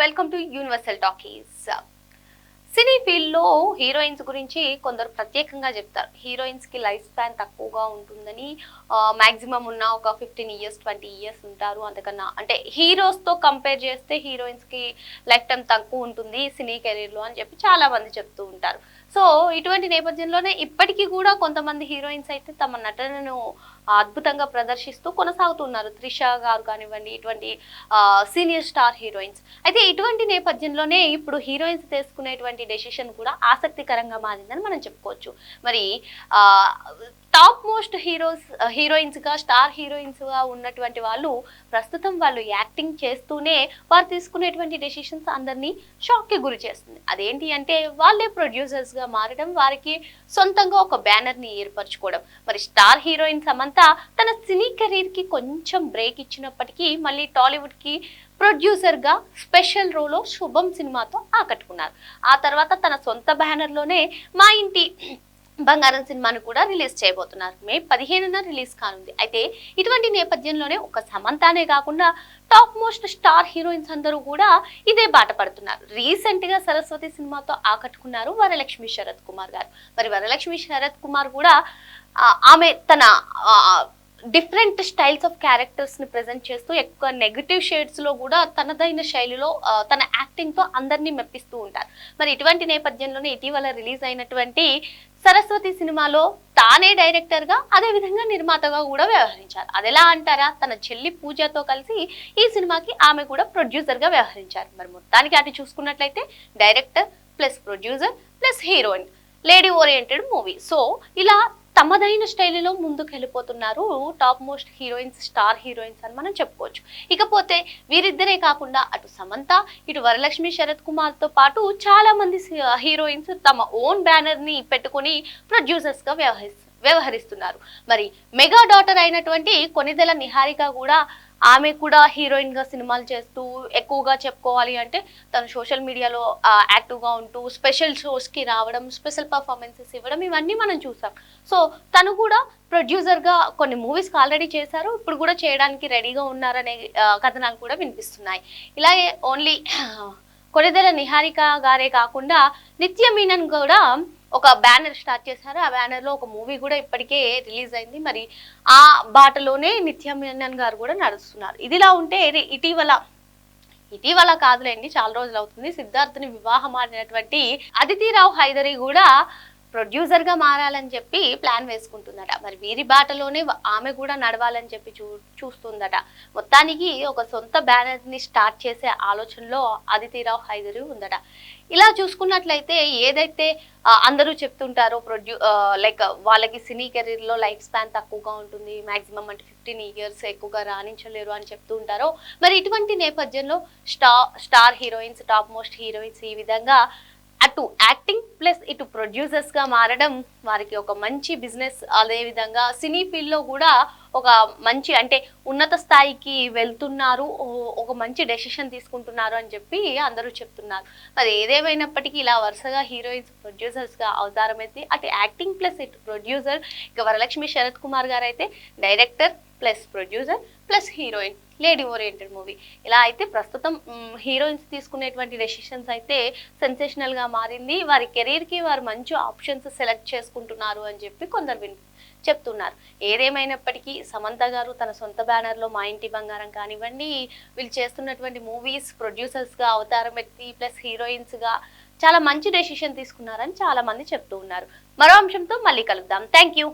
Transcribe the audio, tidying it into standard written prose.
Welcome to universal talkies. Cine field లో heroines గురించి కొందరు ప్రత్యేకంగా చెప్తారు. హీరోయిన్స్ కి లైఫ్ స్పాన్ తక్కువగా ఉంటుందని, మాక్సిమం ఉన్న ఒక 15 ఇయర్స్ 20 ఇయర్స్ ఉంటారు. అంతకన్నా అంటే హీరోస్ తో కంపేర్ చేస్తే హీరోయిన్స్ కి లైఫ్ టైం తక్కువ ఉంటుంది సినీ కెరీర్ లో అని చెప్పి చాలా మంది చెప్తూ ఉంటారు. సో ఇటువంటి నేపథ్యంలోనే ఇప్పటికీ కూడా కొంతమంది హీరోయిన్స్ అయితే తమ నటనను అద్భుతంగా ప్రదర్శిస్తూ కొనసాగుతున్నారు. త్రిష గారు కానివ్వండి, ఇటువంటి సీనియర్ స్టార్ హీరోయిన్స్. అయితే ఇటువంటి నేపథ్యంలోనే ఇప్పుడు హీరోయిన్స్ తీసుకునేటువంటి డెసిషన్ కూడా ఆసక్తికరంగా మారిందని మనం చెప్పుకోవచ్చు. మరి టాప్ మోస్ట్ హీరోయిన్స్ గా, స్టార్ హీరోయిన్స్ గా ఉన్నటువంటి వాళ్ళు ప్రస్తుతం వాళ్ళు యాక్టింగ్ చేస్తూనే వారు తీసుకునేటువంటి డెసిషన్స్ అందరినీ షాక్ కి గురి చేస్తుంది. అదేంటి అంటే వాళ్ళే ప్రొడ్యూసర్స్ గా మారడం, వారికి సొంతంగా ఒక బ్యానర్ ని ఏర్పరచుకోవడం. మరి స్టార్ హీరోయిన్ సమంత తన సినీ కెరీర్ కి కొంచెం బ్రేక్ ఇచ్చినప్పటికీ మళ్ళీ టాలీవుడ్ కి ప్రొడ్యూసర్ గా స్పెషల్ రోలో శుభం సినిమాతో ఆకట్టుకున్నారు. ఆ తర్వాత తన సొంత బ్యానర్ లోనే మా ఇంటి బంగారం సినిమాను కూడా రిలీజ్ చేయబోతున్నారు. మే 15న రిలీజ్ కానుంది. అయితే ఇటువంటి నేపథ్యంలోనే ఒక సమంతానే కాకుండా టాప్ మోస్ట్ స్టార్ హీరోయిన్స్ అందరూ కూడా ఇదే బాట పడుతున్నారు. రీసెంట్ గా సరస్వతి సినిమాతో ఆకట్టుకున్నారు వరలక్ష్మి శరత్ కుమార్ గారు. మరి వరలక్ష్మి శరత్ కుమార్ కూడా ఆమె తన డిఫరెంట్ స్టైల్స్ ఆఫ్ క్యారెక్టర్స్ ని ప్రెజెంట్ చేస్తూ ఎక్కువ నెగటివ్ షేడ్స్ లో కూడా తనదైన శైలిలో తన యాక్టింగ్ తో అందరినీ మెప్పిస్తూ ఉంటారు. మరి ఇటువంటి నేపథ్యంలోనే ఇటీవల రిలీజ్ అయినటువంటి సరస్వతి సినిమాలో తానే డైరెక్టర్ గా, అదే విధంగా నిర్మాతగా కూడా వ్యవహరించారు. అదెలా అంటారా, తన చెల్లి పూజతో కలిసి ఈ సినిమాకి ఆమె కూడా ప్రొడ్యూసర్ గా వ్యవహరించారు. మరి మొత్తానికి అటు చూసుకున్నట్లయితే director plus producer plus heroine, lady oriented movie. So ఇలా తమదైన స్టైల్లో ముందుకు వెళ్ళిపోతున్నారు top most heroines, star heroines అని మనం చెప్పుకోవచ్చు. ఇకపోతే వీరిద్దరే కాకుండా అటు సమంత, ఇటు వరలక్ష్మి శరత్ కుమార్ తో పాటు చాలా మంది హీరోయిన్స్ తమ ఓన్ బ్యానర్ ని పెట్టుకుని ప్రొడ్యూసర్స్ గా వ్యవహరిస్తున్నారు. మరి మెగా డాటర్ అయినటువంటి కొనిదెల నిహారిక కూడా, ఆమె కూడా హీరోయిన్ గా సినిమాలు చేస్తూ, ఎక్కువగా చెప్పుకోవాలి అంటే తను సోషల్ మీడియాలో యాక్టివ్ గా ఉంటూ స్పెషల్ షోస్ కి రావడం, స్పెషల్ పర్ఫార్మెన్సెస్ ఇవ్వడం, ఇవన్నీ మనం చూసాం. సో తను కూడా ప్రొడ్యూసర్ గా కొన్ని మూవీస్ ఆల్రెడీ చేశారు, ఇప్పుడు కూడా చేయడానికి రెడీగా ఉన్నారనే కథనాలు కూడా వినిపిస్తున్నాయి. ఇలాగే ఓన్లీ కొనిదెల నిహారిక గారే కాకుండా నిత్య మీనన్ కూడా ఒక బ్యానర్ స్టార్ట్ చేశారు. ఆ బ్యానర్ లో ఒక మూవీ కూడా ఇప్పటికే రిలీజ్ అయింది. మరి ఆ బాటలోనే నిత్య మీనన్ గారు కూడా నడుస్తున్నారు. ఇదిలా ఉంటే ఇటీవల కాదులేండి, చాలా రోజులు అవుతుంది, సిద్ధార్థ్ని వివాహం ఆడినటువంటి అదితి రావు హైదరి కూడా ప్రొడ్యూసర్ గా మారాలని చెప్పి ప్లాన్ వేసుకుంటుందట. మరి వీరి బాటలోనే ఆమె కూడా నడవాలని చెప్పి చూస్తుందట. మొత్తానికి ఒక సొంత బ్యానర్ ని స్టార్ట్ చేసే ఆలోచనలో అదితిరావు హైదరి ఉందట. ఇలా చూసుకున్నట్లయితే ఏదైతే అందరూ చెప్తుంటారో లైక్ వాళ్ళకి సినీ కెరీర్ లో లైఫ్ స్పాన్ తక్కువగా ఉంటుంది, మాక్సిమం అంటే 15 ఇయర్స్ ఎక్కువగా రాణించలేరు అని చెప్తూ ఉంటారో, మరి ఇటువంటి నేపథ్యంలో star heroines, top most heroines ఈ విధంగా అటు యాక్టింగ్ ప్లస్ ఇటు ప్రొడ్యూసర్స్ గా మారడం వారికి ఒక మంచి బిజినెస్, అదే విధంగా సినీ ఫీల్డ్ లో కూడా ఒక మంచి అంటే ఉన్నత స్థాయికి వెళ్తున్నారు, ఒక మంచి డెసిషన్ తీసుకుంటున్నారు అని చెప్పి అందరూ చెప్తున్నారు. మరి ఏదేమైనప్పటికీ ఇలా వరుసగా హీరోయిన్స్ ప్రొడ్యూసర్స్ గా అవతారం ఎత్తి అటు యాక్టింగ్ ప్లస్ ఇటు ప్రొడ్యూసర్, ఇక వరలక్ష్మి శరత్ కుమార్ గారు అయితే director plus producer plus heroine, lady oriented movie. ఇలా అయితే ప్రస్తుతం హీరోయిన్స్ తీసుకునేటువంటి డెసిషన్స్ అయితే సెన్సేషనల్ గా మారింది. వారి కెరీర్ కి వారు మంచి ఆప్షన్స్ సెలెక్ట్ చేసుకుంటున్నారు అని చెప్పి కొందరు చెప్తున్నారు. ఏదేమైనప్పటికీ సమంత గారు తన సొంత బ్యానర్ లో మా ఇంటి బంగారం కానివ్వండి, వీళ్ళు చేస్తున్నటువంటి మూవీస్ ప్రొడ్యూసర్స్ గా అవతారం ఎత్తి ప్లస్ హీరోయిన్స్ గా చాలా మంచి డెసిషన్ తీసుకున్నారని చాలా మంది చెప్తూ ఉన్నారు. మరో అంశంతో మళ్ళీ కలుద్దాం. Thank you.